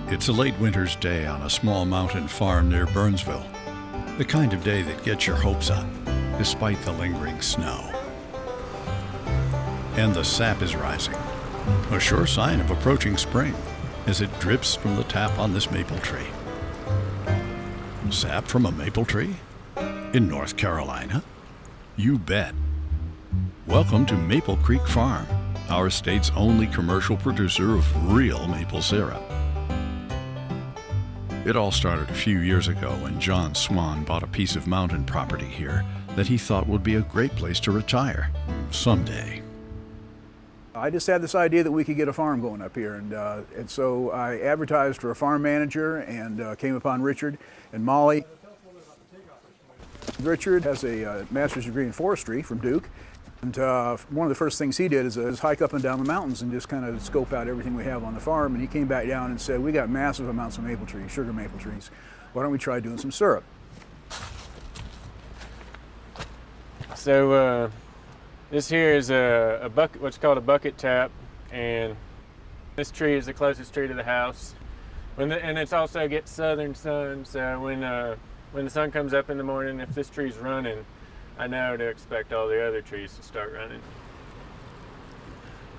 It's a late winter's day on a small mountain farm near Burnsville. The kind of day that gets your hopes up, despite the lingering snow. And the sap is rising, a sure sign of approaching spring, as it drips from the tap on this maple tree. Sap from a maple tree? In North Carolina? You bet. Welcome to Maple Creek Farm, our state's only commercial producer of real maple syrup. It all started a few years ago when John Swan bought a piece of mountain property here that he thought would be a great place to retire someday. I just had this idea that we could get a farm going up here, and so I advertised for a farm manager and came upon Richard and Molly. Richard has a master's degree in forestry from Duke, and one of the first things he did is hike up and down the mountains and just kind of scope out everything we have on the farm. And he came back down and said, we got massive amounts of maple trees, sugar maple trees. Why don't we try doing some syrup? So this here is a bucket, what's called a bucket tap, and this tree is the closest tree to the house. And it's also gets southern sun, so when the sun comes up in the morning, if this tree's running, I know to expect all the other trees to start running.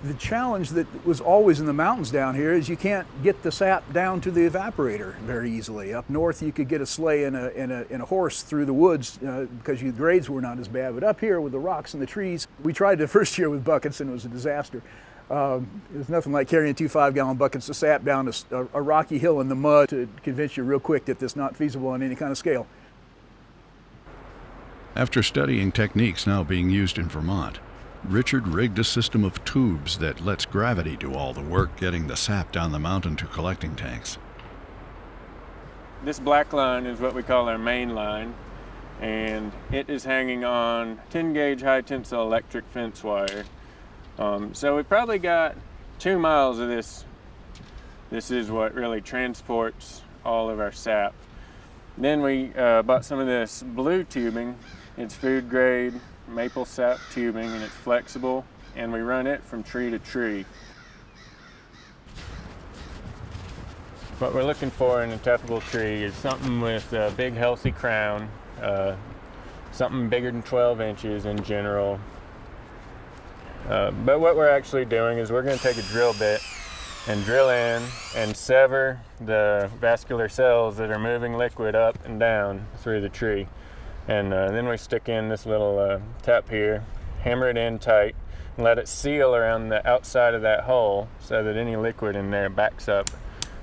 The challenge that was always in the mountains down here is you can't get the sap down to the evaporator very easily. Up north you could get a sleigh and a horse through the woods because the grades were not as bad, but up here with the rocks and the trees, we tried the first year with buckets and it was a disaster. There's nothing like carrying 2 5-gallon buckets of sap down a rocky hill in the mud to convince you real quick that that's not feasible on any kind of scale. After studying techniques now being used in Vermont, Richard rigged a system of tubes that lets gravity do all the work getting the sap down the mountain to collecting tanks. This black line is what we call our main line, and it is hanging on 10-gauge high tensile electric fence wire. So we probably got 2 miles of this. This is what really transports all of our sap. Then we bought some of this blue tubing. It's food grade maple sap tubing, and it's flexible, and we run it from tree to tree. What we're looking for in a tappable tree is something with a big healthy crown, something bigger than 12 inches in general. But what we're actually doing is we're going to take a drill bit and drill in and sever the vascular cells that are moving liquid up and down through the tree. And then we stick in this little tap here, hammer it in tight, and let it seal around the outside of that hole so that any liquid in there backs up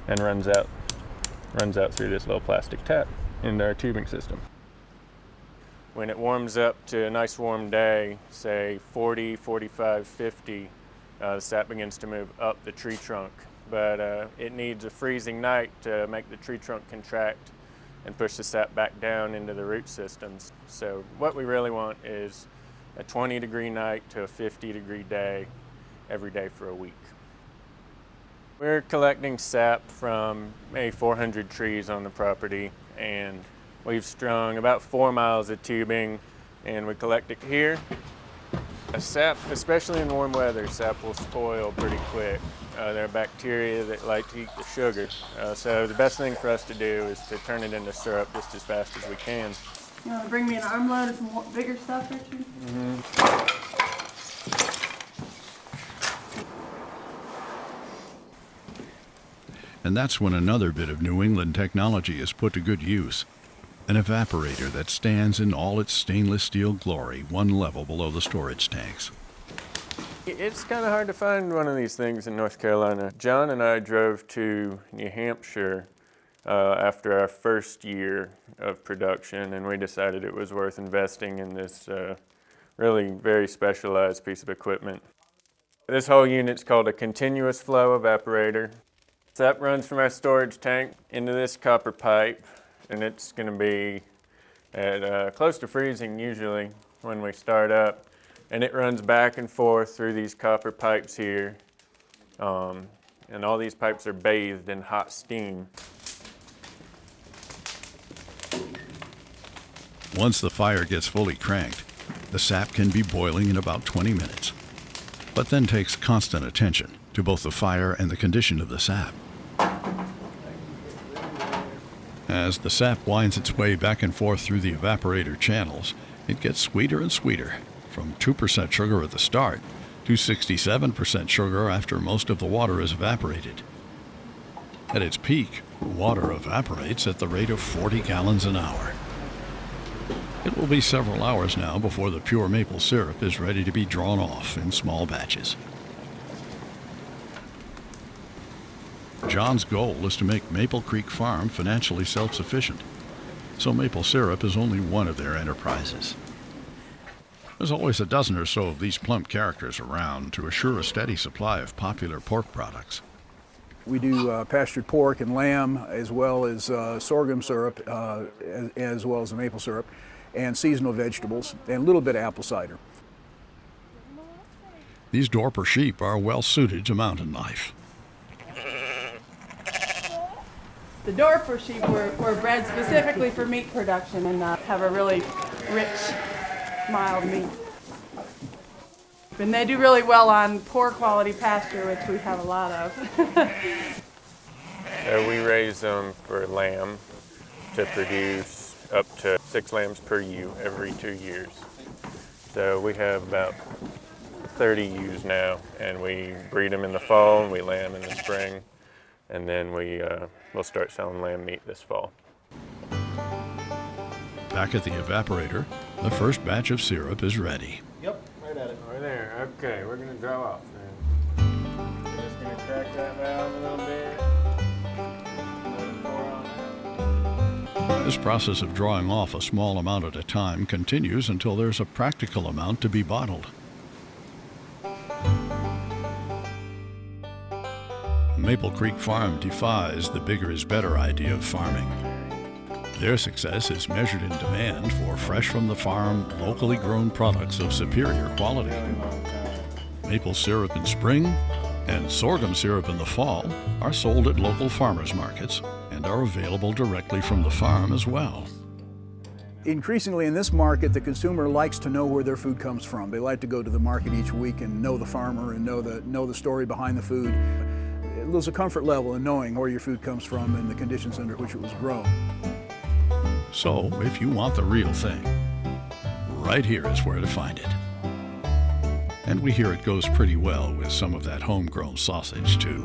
and runs out through this little plastic tap into our tubing system. When it warms up to a nice warm day, say 40, 45, 50, the sap begins to move up the tree trunk. But it needs a freezing night to make the tree trunk contract and push the sap back down into the root systems. So what we really want is a 20-degree night to a 50-degree day every day for a week. We're collecting sap from maybe 400 trees on the property, and we've strung about 4 miles of tubing, and we collect it here. Sap, especially in warm weather, sap will spoil pretty quick. There are bacteria that like to eat the sugar. So the best thing for us to do is to turn it into syrup just as fast as we can. You want to bring me an armload of some bigger stuff, Richard? And that's when another bit of New England technology is put to good use. An evaporator that stands in all its stainless steel glory 1 level below the storage tanks. It's kind of hard to find one of these things in North Carolina. John and I drove to New Hampshire after our first year of production, and we decided it was worth investing in this really very specialized piece of equipment. This whole unit's called a continuous flow evaporator. Sap runs from our storage tank into this copper pipe, and it's going to be at close to freezing usually when we start up. And it runs back and forth through these copper pipes here. And all these pipes are bathed in hot steam. Once the fire gets fully cranked, the sap can be boiling in about 20 minutes, but then takes constant attention to both the fire and the condition of the sap. As the sap winds its way back and forth through the evaporator channels, it gets sweeter and sweeter, from 2% sugar at the start to 67% sugar after most of the water is evaporated. At its peak, water evaporates at the rate of 40 gallons an hour. It will be several hours now before the pure maple syrup is ready to be drawn off in small batches. John's goal is to make Maple Creek Farm financially self-sufficient, so maple syrup is only one of their enterprises. There's always a dozen or so of these plump characters around to assure a steady supply of popular pork products. We do pastured pork and lamb, as well as sorghum syrup, as well as the maple syrup, and seasonal vegetables, and a little bit of apple cider. These Dorper sheep are well suited to mountain life. The Dorper sheep were bred specifically for meat production and have a really rich, mild meat. And they do really well on poor quality pasture, which we have a lot of. So we raise them for lamb to produce up to 6 lambs per ewe every 2 years. So we have about 30 ewes now, and we breed them in the fall and we lamb in the spring, and then we'll start selling lamb meat this fall. Back at the evaporator, the first batch of syrup is ready. Yep, right at it. Over there. Okay, we're gonna draw off then. We're just gonna crack that valve a little bit. Let it pour on out. This process of drawing off a small amount at a time continues until there's a practical amount to be bottled. Maple Creek Farm defies the bigger is better idea of farming. Their success is measured in demand for fresh from the farm, locally grown products of superior quality. Maple syrup in spring and sorghum syrup in the fall are sold at local farmers markets and are available directly from the farm as well. Increasingly in this market, the consumer likes to know where their food comes from. They like to go to the market each week and know the farmer and know the story behind the food. There's a comfort level in knowing where your food comes from and the conditions under which it was grown. So, if you want the real thing, right here is where to find it. And we hear it goes pretty well with some of that homegrown sausage, too.